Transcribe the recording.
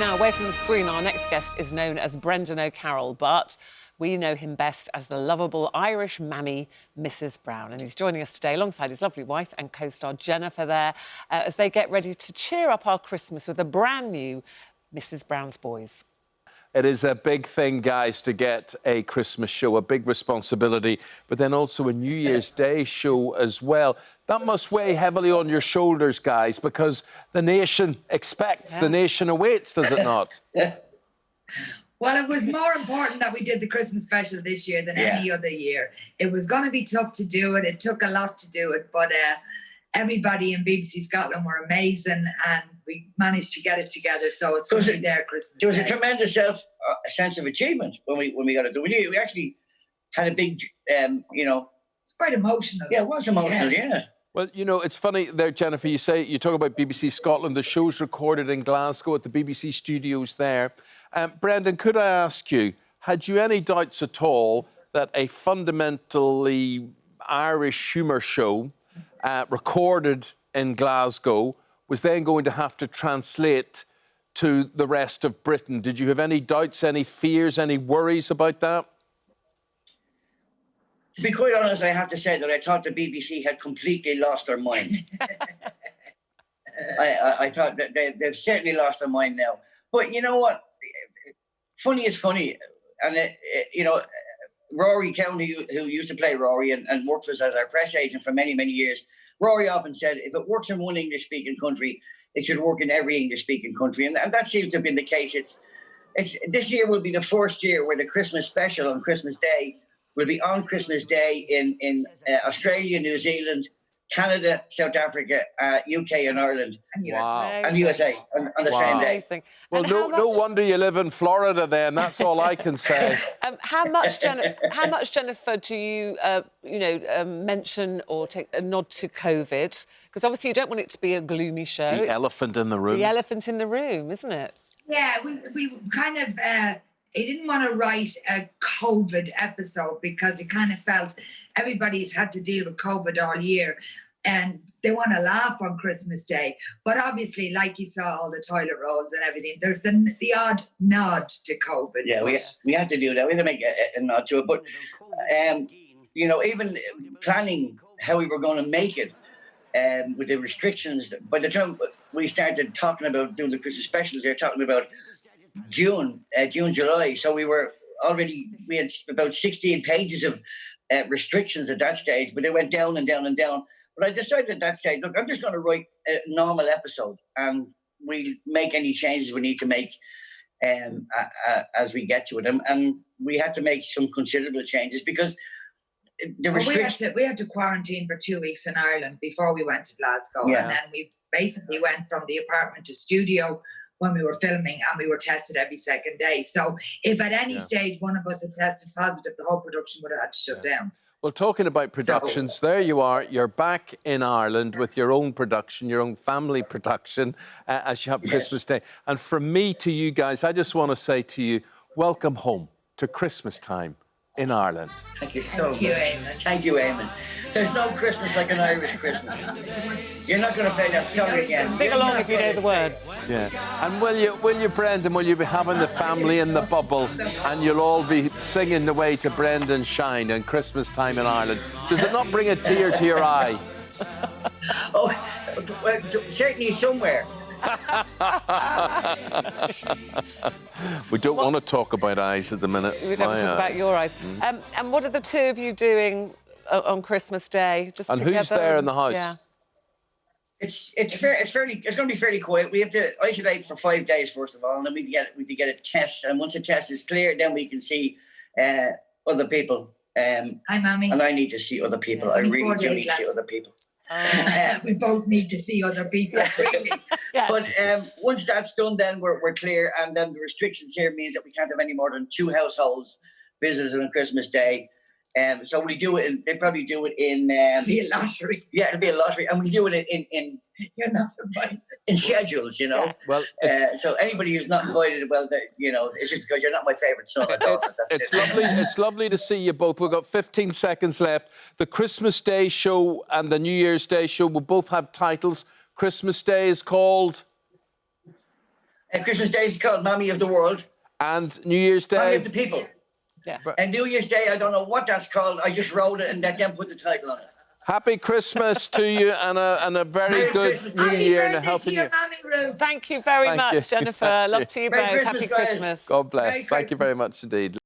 Now, away from the screen, our next guest is known as Brendan O'Carroll, but we know him best as the lovable Irish mammy, Mrs. Brown. And he's joining us today alongside his lovely wife and co-star Jennifer there as they get ready to cheer up our Christmas with a brand new Mrs. Brown's Boys. It is a big thing, guys, to get a Christmas show, a big responsibility, but then also a New Year's Day show as well. That must weigh heavily on your shoulders, guys, because the nation expects, the nation awaits, does it not? Well, it was more important that we did the Christmas special this year than any other year. It was going to be tough to do it. It took a lot to do it, but everybody in BBC Scotland were amazing, and we managed to get it together. So it's going to be their Christmas. There was a tremendous sense of achievement when we got it done. We actually had a big, it's quite emotional. Yeah, it was emotional. Yeah. Well, you know, it's funny there, Jennifer, you talk about BBC Scotland. The show's recorded in Glasgow at the BBC studios there. Brendan, could I ask you, had you any doubts at all that a fundamentally Irish humour show recorded in Glasgow was then going to have to translate to the rest of Britain? Did you have any doubts, any fears, any worries about that? To be quite honest, I have to say that I thought the BBC had completely lost their mind. I thought that they've certainly lost their mind now. But you know what? Funny is funny. And, Rory County, who used to play Rory and worked for us as our press agent for many, many years, Rory often said, if it works in one English-speaking country, it should work in every English-speaking country. And that seems to have been the case. This year will be the first year where the Christmas special on Christmas Day will be on Christmas Day in Australia, New Zealand, Canada, South Africa, UK and Ireland. And USA. Wow. And USA on the same day. Well, no wonder you live in Florida then. That's all I can say. How much, Jennifer, do you, mention or take a nod to COVID? Because obviously you don't want it to be a gloomy show. The elephant in the room. The elephant in the room, isn't it? Yeah, we kind of... he didn't want to write a COVID episode because he kind of felt everybody's had to deal with COVID all year and they want to laugh on Christmas Day. But obviously, like you saw, all the toilet rolls and everything, there's the odd nod to COVID. Yeah, we had to do that. We had to make a nod to it. But, even planning how we were going to make it with the restrictions, by the time we started talking about doing the Christmas specials, they were talking about June, July. So we had about 16 pages of restrictions at that stage, but they went down and down and down. But I decided at that stage, look, I'm just going to write a normal episode and we'll make any changes we need to make as we get to it. And we had to make some considerable changes because the restrictions... We had to quarantine for 2 weeks in Ireland before we went to Glasgow. Yeah. And then we basically went from the apartment to studio when we were filming, and we were tested every second day. So if at any stage one of us had tested positive, the whole production would have had to shut down. Well, talking about productions, there you are. You're back in Ireland with your own production, your own family production, as you have Christmas Day. And from me to you guys, I just want to say to you, welcome home to Christmas time in Ireland. Thank you so much. Thank you, Eamonn. There's no Christmas like an Irish Christmas. You're not going to play that song again. Sing along if you know the words. Yeah. And will you, Brendan, will you be having the family in the bubble and you'll all be singing the way to Brendan Shine and Christmas time in Ireland? Does it not bring a tear to your eye? Oh, well, certainly somewhere. We don't want to talk about eyes at the minute. We don't talk about your eyes. And what are the two of you doing on Christmas Day? Just together? Who's there in the house? Yeah. It's going to be fairly quiet. We have to isolate for 5 days first of all, and then we get a test. And once the test is clear, then we can see other people. Hi, Mammy. And I need to see other people. I really do need to see other people. We both need to see other people, really. But once that's done, then we're clear, and then the restrictions here means that we can't have any more than 2 households visitors on Christmas Day. So we do it. They probably do it in. It'll be a lottery. Yeah, it'll be a lottery, and we do it in. You're not invited. In schedules, you know. Yeah. Well, so anybody who's not invited, well, it's just because you're not my favourite son. It's lovely. It's lovely to see you both. We've got 15 seconds left. The Christmas Day show and the New Year's Day show will both have titles. Christmas Day is called Christmas Day is called Mammy of the World. And New Year's Mammy Day? of the People. Yeah. And New Year's Day, I don't know what that's called. I just wrote it and then put the title on it. Happy Christmas to you and a very Merry good Christmas. New Happy Year and a birthday healthy to New your Year. mammy, Ruth. Thank you very Thank much, you. Jennifer. Thank Love you. to you Merry both. Christmas, Happy guys. Christmas. God bless. Merry Thank you very much indeed.